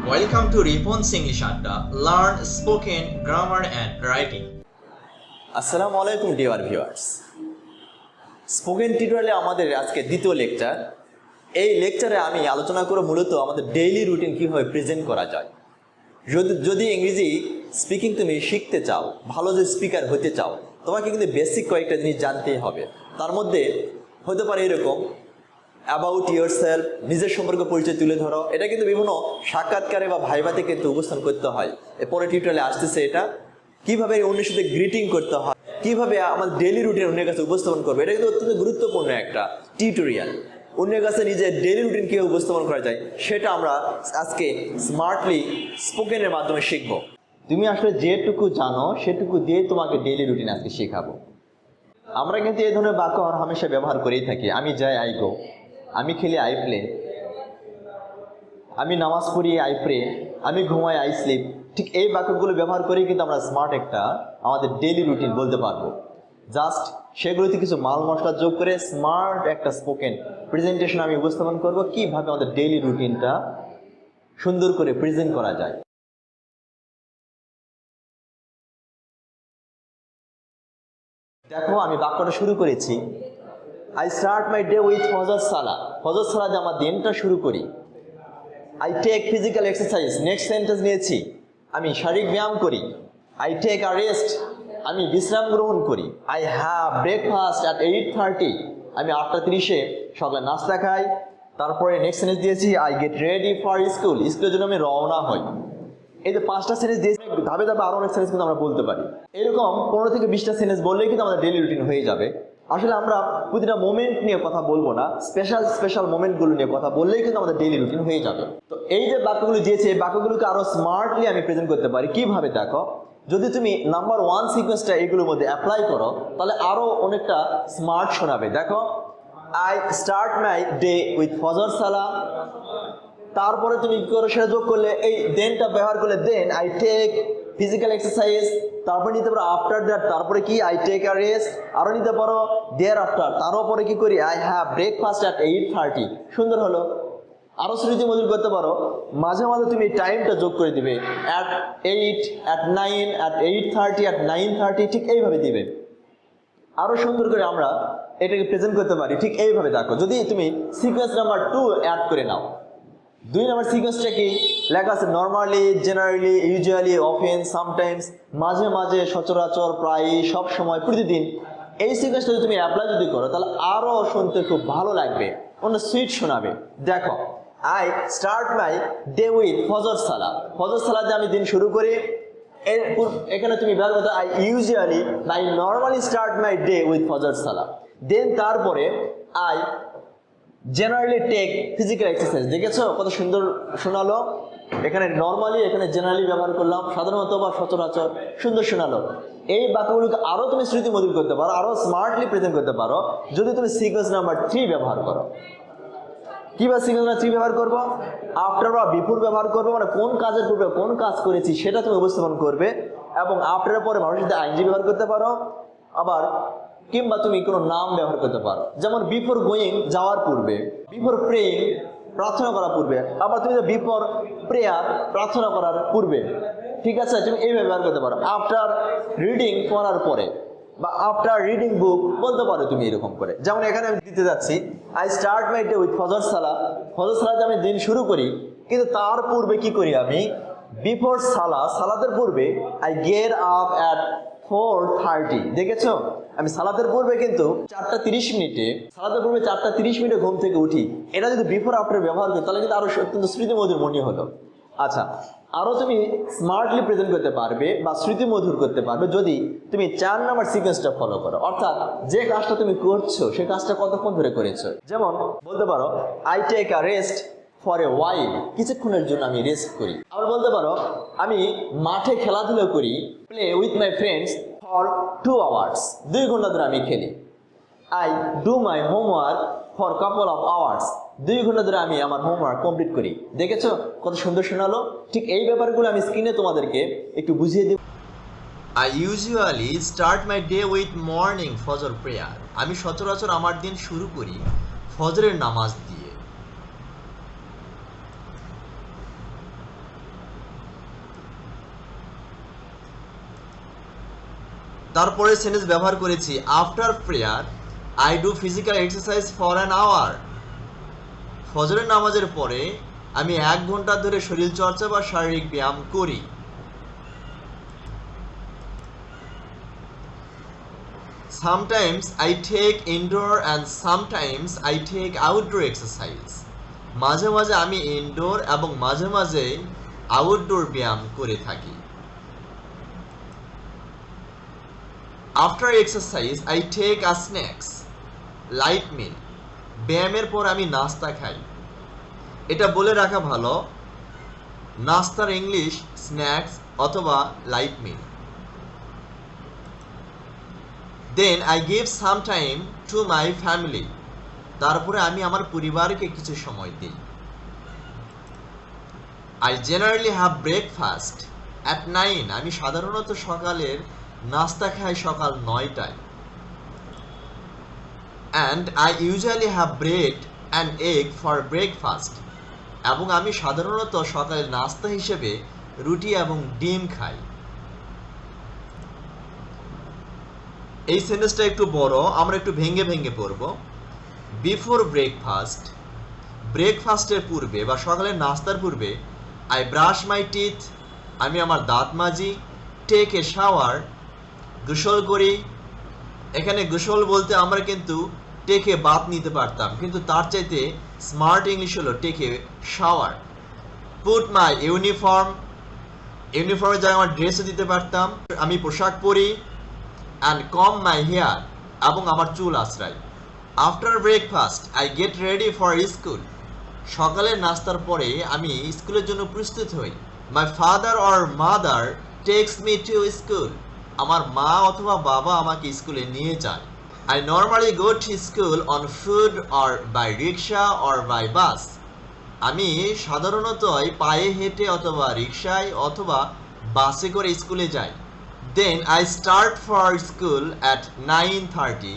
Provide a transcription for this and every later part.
Welcome to RIPON'S English Adda. Learn spoken grammar and writing. আসসালামু আলাইকুম dear viewers. Spoken টিউটোরিয়ালে আমাদের আজকে দ্বিতীয় লেকচার। এই লেকচারে আমি আলোচনা করব মূলত আমাদের ডেইলি রুটিন কীভাবে প্রেজেন্ট করা যায়। যদি ইংরেজি স্পিকিং তুমি শিখতে চাও, ভালো যে স্পিকার হতে চাও, তোমাকে কিন্তু বেসিক কয়েকটা জিনিস জানতেই হবে। তার মধ্যে হতে পারে এরকম অ্যাবাউট ইয়োরসেলফ, নিজের সম্পর্কে পরিচয় তুলে ধরো। এটা কিন্তু বিভিন্ন সাক্ষাৎকারে বা ভাইভাতে কিন্তু উপস্থাপন করতে হয়। এরপরে টিউটোরিয়ালে আসতেছে এটা কীভাবে অন্যের সাথে গ্রিটিং করতে হয়, কীভাবে আমাদের ডেইলি রুটিন অন্যের কাছে উপস্থাপন করবে। এটা কিন্তু অত্যন্ত গুরুত্বপূর্ণ একটা টিউটোরিয়াল। অন্যের কাছে নিজের ডেইলি রুটিন কীভাবে উপস্থাপন করা যায় সেটা আমরা আজকে স্মার্টলি স্পোকেনের মাধ্যমে শিখব। তুমি আসলে যেটুকু জানো সেটুকু দিয়ে তোমাকে ডেইলি রুটিন আজকে শেখাবো। আমরা কিন্তু এই ধরনের বাক্য হামেশা ব্যবহার করেই থাকি। আমি যাই, আই গো। আমি খেলি, আই প্লে। আমি নামাজ পড়ি, আই প্রে। আমি ঘুমাই, আই স্লিপ। ঠিক এই বাক্যগুলো ব্যবহার করেই কিন্তু আমরা স্মার্ট একটা আমাদের ডেইলি রুটিন বলতে পারবো। জাস্ট সেগুলোতে কিছু মাল মশলা যোগ করে স্মার্ট একটা স্পোকেন প্রেজেন্টেশন আমি উপস্থাপন করব, কীভাবে আমাদের ডেইলি রুটিনটা সুন্দর করে প্রেজেন্ট করা যায়। দেখো, আমি বাক্যটা শুরু করেছি, I start my day with ফজর সালা। ফজর সালা দিয়ে আমার দিনটা শুরু করি। I take physical exercise, next sentence নিয়েছি, আমি শারীরিক ব্যায়াম করি। আই টেক আ রেস্ট, আমি বিশ্রাম গ্রহণ করি। আই হ্যাভ ব্রেকফাস্ট অ্যাট 8:30, আমি 8:30 সকালে নাস্তা খাই। তারপরে নেক্সট সেন্টেন্স দিয়েছি, I get ready for school, স্কুলের জন্য আমি রওনা হই। এই যে 5টা সেন্টেন্স দিয়েছি, ধাপে ধাপে আরও অনেক সেন্টেন্স কিন্তু আমরা বলতে পারি। এরকম 15 থেকে 20টা সেন্টেন্স বললেই কিন্তু আমাদের ডেইলি রুটিন হয়ে যাবে। আসলে আমরা প্রতিটা মোমেন্ট নিয়ে কথা বলবো না, স্পেশাল মোমেন্টগুলো নিয়ে কথা বললেই কিন্তু আমাদের ডেইলি রুটিন হয়ে যাবে। তো এই যে বাক্যগুলো দিয়েছে, এই বাক্যগুলোকে আরও স্মার্টলি আমি প্রেজেন্ট করতে পারি। কীভাবে? দেখো, যদি তুমি নাম্বার 1 সিকোয়েন্সটা এগুলোর মধ্যে অ্যাপ্লাই করো তাহলে আরও অনেকটা স্মার্ট শোনাবে। দেখো, I start my day with ফজর সালা। তারপরে তুমি কি করো সেটা যোগ করলে, এই দেনটা ব্যবহার করলে then I take physical exercise. তারপরে নিতে পারো আফটার দ্যাট, তারপরে কি আই টেক আ রেস্ট। আরও নিতে পারো দেয়ার আফটার, তারপরে কি করি আই হ্যাভ ব্রেকফাস্ট অ্যাট 8:30। সুন্দর হলো। আরও স্মৃতি মধুর করতে পারো, মাঝে মাঝে তুমি টাইমটা যোগ করে দিবে, অ্যাট 8, অ্যাট 9, অ্যাট 8:30, অ্যাট 9:30, ঠিক এইভাবে দিবে। আরও সুন্দর করে আমরা এটাকে প্রেজেন্ট করতে পারি ঠিক এইভাবে। দেখো, যদি তুমি সিকোয়েন্স নাম্বার 2 অ্যাড করে নাও, 2 নম্বর সিকোয়েন্সটা কি লেখা আছে? Normally, generally, usually, often, sometimes, মাঝে মাঝে, সচরাচর, প্রায়, সব সময়, প্রতিদিন। এই সিকোয়েন্সটা যদি তুমি অ্যাপ্লাই যদি করো তাহলে আরও শুনতে খুব ভালো লাগবে, অন্য সুইট শোনাবে। দেখো, I start my day with ফজর সালা। ফজর সালা দিয়ে আমি দিন শুরু করি। এখানে তুমি ব্যবহার করতে I usually, I normally start my day with ফজর সালা। দেন তারপরে I generally take physical exercise. দেখেছো কত সুন্দর শোনালো? এখানে নর্মালি, এখানে জেনারেলি ব্যবহার করলাম, সাধারণত বা সচরাচর, সুন্দর শোনালো। এই বাক্যগুলোকে আরও তুমি স্মৃতি মধুর করতে পারো, আরও স্মার্টলি প্রেজেন্ট করতে পারো যদি তুমি সিকোয়েন্স নাম্বার 3 ব্যবহার করো। কীভাবে সিকোয়েন্স নাম্বার 3 ব্যবহার করবো? আফটার বা বিফোর ব্যবহার করবো, মানে কোন কাজের পূর্বে কোন কাজ করেছি সেটা তুমি উপস্থাপন করবে। এবং আফটারের পরে মানুষের সাথে আইনজি ব্যবহার করতে পারো। আবার কিংবা তুমি কোনো নাম ব্যবহার করতে পারো, যেমন বিফোর গোয়িং, যাওয়ার পূর্বে, বিফোর প্রেয়িং, প্রার্থনা করার পূর্বে। আবার তুমি বিফোর প্রেয়ার, প্রার্থনা করার পূর্বে। ঠিক আছে, তুমি এই ব্যবহার করতে পারো। আফটার রিডিং, পড়ার পরে, বা আফটার রিডিং বুক বলতে পারো তুমি এরকম করে। যেমন এখানে আমি দিতে যাচ্ছি, I start my day with ফজর সালা। ফজর সালাতে আমি দিন শুরু করি, কিন্তু তার পূর্বে কি করি আমি? বিফোর সালা, সালাতের পূর্বে আই গেট আপ অ্যাট 4:30। দেখেছো, আমি সালাতের পূর্বে কিন্তু 4:30, সালাতের পূর্বে 4:30 ঘুম থেকে উঠি। এটা যদি বিফোর আফটার ব্যবহার করি তাহলে কিন্তু আরো অত্যন্ত স্মৃতিমধুর মনে হলো। আচ্ছা, আরও তুমি স্মার্টলি প্রেজেন্ট করতে পারবে বা স্মৃতিমধুর করতে পারবে যদি তুমি 4 নম্বর সিকোয়েন্সটা ফলো করো। অর্থাৎ যে কাজটা তুমি করছো সেই কাজটা কতক্ষণ ধরে করেছো। যেমন বলতে পারো, I take a rest for a while, কিছুক্ষণের জন্য আমি রেস্ট করি। আবার বলতে পারো, আমি মাঠে খেলাধুলা করি, play with my friends for 2 hours, 2 ঘন্টা ধরে আমি খেলি। I do my homework for couple of hours, 2 ঘন্টা ধরে আমি আমার হোমওয়ার্ক কমপ্লিট করি। দেখেছো কত সুন্দর শোনালো? ঠিক এই ব্যাপারগুলো আমি স্ক্রিনে তোমাদেরকে একটু বুঝিয়ে দিব। I usually start my day with morning ফজর prayer. আমি সচরাচর আমার দিন শুরু করি ফজরের নামাজ দিয়ে। তারপরে সেন্টেন্স ব্যবহার করেছি after prayer I do physical exercise for an hour. ফজরের নামাজের পরে আমি 1 ঘন্টা ধরে শরীর চর্চা বা শারীরিক ব্যায়াম করি। Sometimes I take indoor and sometimes I take outdoor exercise. মাঝে মাঝে আমি ইনডোর এবং মাঝে মাঝে আউটডোর ব্যায়াম করে থাকি। After exercise I take a snacks, light meal. ব্যায়ামের পর আমি নাস্তা খাই। এটা বলে রাখা ভালো, নাস্তার ইংলিশ স্ন্যাক্স অথবা light meal. Then I give some time to my family. তারপরে আমি আমার পরিবারকে কিছু সময় দিই। I generally have breakfast at 9. আমি সাধারণত সকালের নাস্তা খাই সকাল 9টায়। And I usually have bread and egg for breakfast. এবং আমি সাধারণত সকালের নাস্তা হিসেবে রুটি এবং ডিম খাই। এই সেন্টেন্সটা একটু বড়, আমরা একটু ভেঙে ভেঙে পড়ব। বিফোর ব্রেকফাস্ট, ব্রেকফাস্টের পূর্বে বা সকালের নাস্তার পূর্বে আই ব্রাশ মাই টিথ, আমি আমার দাঁত মাজি। টেক এ শাওয়ার, গোসল করি। এখানে গোসল বলতে আমরা কিন্তু টেকে বাথ নিতে পারতাম, কিন্তু তার চাইতে স্মার্ট ইংলিশ হলো টেকে শাওয়ার। পুট মাই ইউনিফর্ম, ইউনিফর্মের জায়গায় আমার ড্রেসও দিতে পারতাম। আমি পোশাক পরি। অ্যান্ড কম মাই হেয়ার, এবং আমার চুল আঁচড়াই। After breakfast I get ready for school, সকালের নাস্তার পরে আমি স্কুলের জন্য প্রস্তুত হই। My father or mother takes me to school, আমার মা অথবা বাবা আমাকে স্কুলে নিয়ে যায়। I normally go to school on foot or by rickshaw or by bus. আমি সাধারণতই পায়ে হেঁটে অথবা রিকশায় অথবা বাসে করে স্কুলে যাই। Then I start for school at 9:30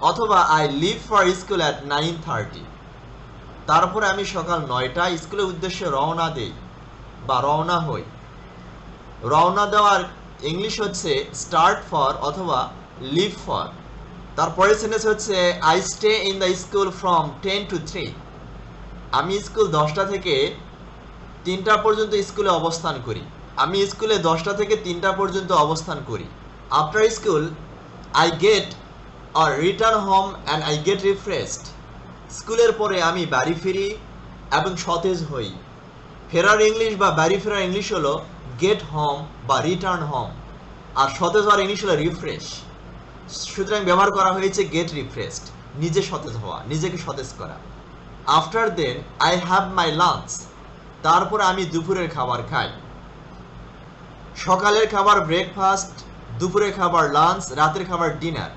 অথবা I leave for school at 9:30. তারপরে আমি সকাল 9টায় স্কুলের উদ্দেশ্যে রওনা দেই বা রওনা হই। রওনা দেওয়ার ইংলিশ হচ্ছে স্টার্ট ফর অথবা লিভ ফর। তারপরে সেন্টেন্স হচ্ছে I stay in the school from 10 to 3. আমি স্কুল 10টা থেকে 3টা পর্যন্ত স্কুলে অবস্থান করি। আমি স্কুলে 10টা থেকে 3টা পর্যন্ত অবস্থান করি। After school I get or return home and I get refreshed. স্কুলের পরে আমি বাড়ি ফিরি এবং সতেজ হই। ফেরার ইংলিশ বা বাড়ি ফেরার ইংলিশ হলো গেট হোম বা রিটার্ন হোম, আর সতেজ হওয়ার ইংলিশ হলো রিফ্রেশ। সুতরাং ব্যবহার করা হয়েছে গেট রিফ্রেশড, নিজে সতেজ হওয়া, নিজেকে সতেজ করা। After then I have my lunch, তারপর আমি দুপুরের খাবার খাই। সকালের খাবার ব্রেকফাস্ট, দুপুরের খাবার লাঞ্চ, রাতের খাবার ডিনার।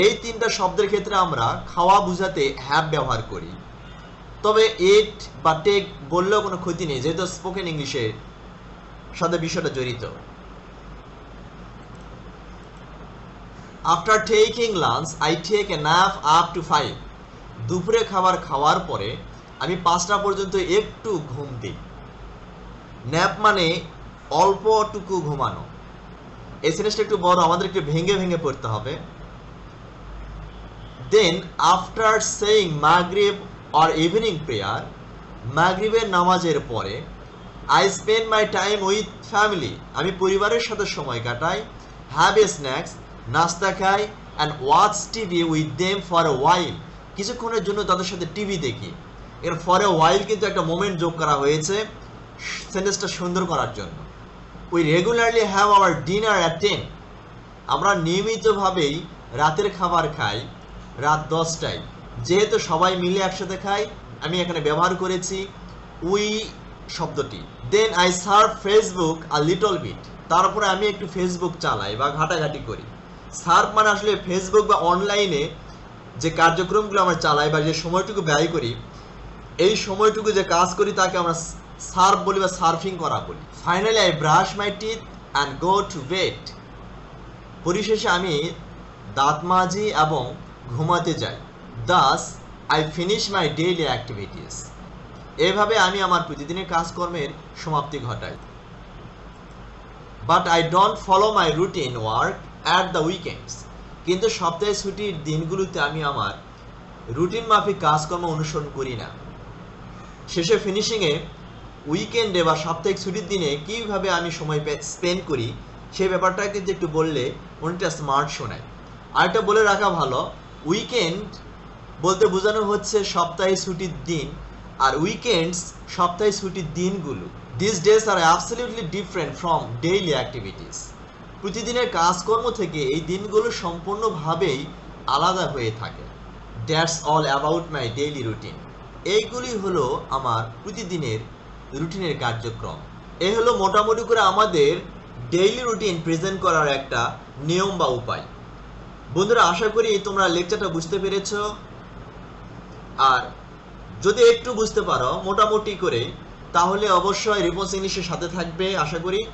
এই 3টা শব্দের ক্ষেত্রে আমরা খাওয়া বোঝাতে হ্যাভ ব্যবহার করি, তবে ইট বা টেক বললেও কোনো ক্ষতি নেই, যেহেতু স্পোকেন ইংলিশের সাথে বিষয়টা জড়িত। After taking lunch I take a nap up to 5. দুপুরে খাবার খাওয়ার পরে আমি 5টা পর্যন্ত একটু ঘুম দিই। ন্যাপ মানে অল্পটুকু ঘুমানো। এই সেন্টেন্সটা একটু বড়, আমাদের একটু ভেঙে ভেঙে পড়তে হবে। দেন আফটার সেইং মাগরিব অর ইভিনিং প্রেয়ার, মাগরিবের নামাজের পরে I spend my time with family, আমি পরিবারের সাথে সময় কাটাই। হ্যাভ এ স্ন্যাক্স, নাস্তা খাই। And watch TV with them for a while, কিছুক্ষণের জন্য তাদের সাথে টিভি দেখি। এর ফর এ ওয়াইল কিন্তু একটা মোমেন্ট যোগ করা হয়েছে সেন্টেন্সটা সুন্দর করার জন্য। We regularly have our dinner at 10, আমরা নিয়মিতভাবেই রাতের খাবার খাই রাত 10টায়। যেহেতু সবাই মিলে একসাথে খাই, আমি এখানে ব্যবহার করেছি উই শব্দটি। Then I surf Facebook a little bit, তারপরে আমি একটু ফেসবুক চালাই বা ঘাটাঘাটি করি। সার্ফ মানে আসলে ফেসবুক বা অনলাইনে যে কার্যক্রমগুলো আমরা চালাই বা যে সময়টুকু ব্যয় করি, এই সময়টুকু যে কাজ করি তাকে আমরা সার্ফ বলি বা সার্ফিং করা বলি। Finally I brush my teeth and go to bed, পরিশেষে আমি দাঁত মাজি এবং ঘুমাতে যাই। Das I finish my daily activities, এভাবে আমি আমার প্রতিদিনের কাজকর্মের সমাপ্তি ঘটাই। But I don't follow my routine work at the weekends. কিন্তু সপ্তাহের ছুটির দিনগুলোতে আমি আমার রুটিন মাফিক কাজকর্ম অনুসরণ করি না। শেষে ফিনিশিংয়ে উইকেন্ডে বা সাপ্তাহিক ছুটির দিনে কীভাবে আমি সময় স্পেন্ড করি সেই ব্যাপারটা কিন্তু একটু বললে অনেকটা স্মার্ট শোনায়। আরেকটা বলে রাখা ভালো, উইকেন্ড বলতে বোঝানো হচ্ছে সপ্তাহে ছুটির দিন, আর উইকেন্ডস সপ্তাহে ছুটির দিনগুলো। This days are absolutely different from daily activities. প্রতিদিনের কাজকর্ম থেকে এই দিনগুলো সম্পূর্ণভাবেই আলাদা হয়ে থাকে। That's all about my daily routine. এইগুলি হলো আমার প্রতিদিনের রুটিনের কার্যক্রম। এ হলো মোটামুটি করে আমাদের ডেইলি রুটিন প্রেজেন্ট করার একটা নিয়ম বা উপায়। বন্ধুরা, আশা করি তোমরা লেকচারটা বুঝতে পেরেছ। আর যদি একটু বুঝতে পারো মোটামুটি করে, তাহলে অবশ্যই রিপন্স ইংলিশের সাথে থাকবে। আশা করি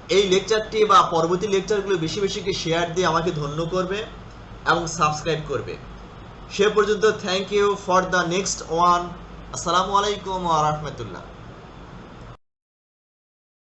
এই লেকচারটি বা পরবর্তী লেকচারগুলো বেশি বেশি শেয়ার দিয়ে আমাকে ধন্য করবে এবং সাবস্ক্রাইব করবে। সে পর্যন্ত thank you for the next one. আসসালামু আলাইকুম ওয়া রাহমাতুল্লাহ।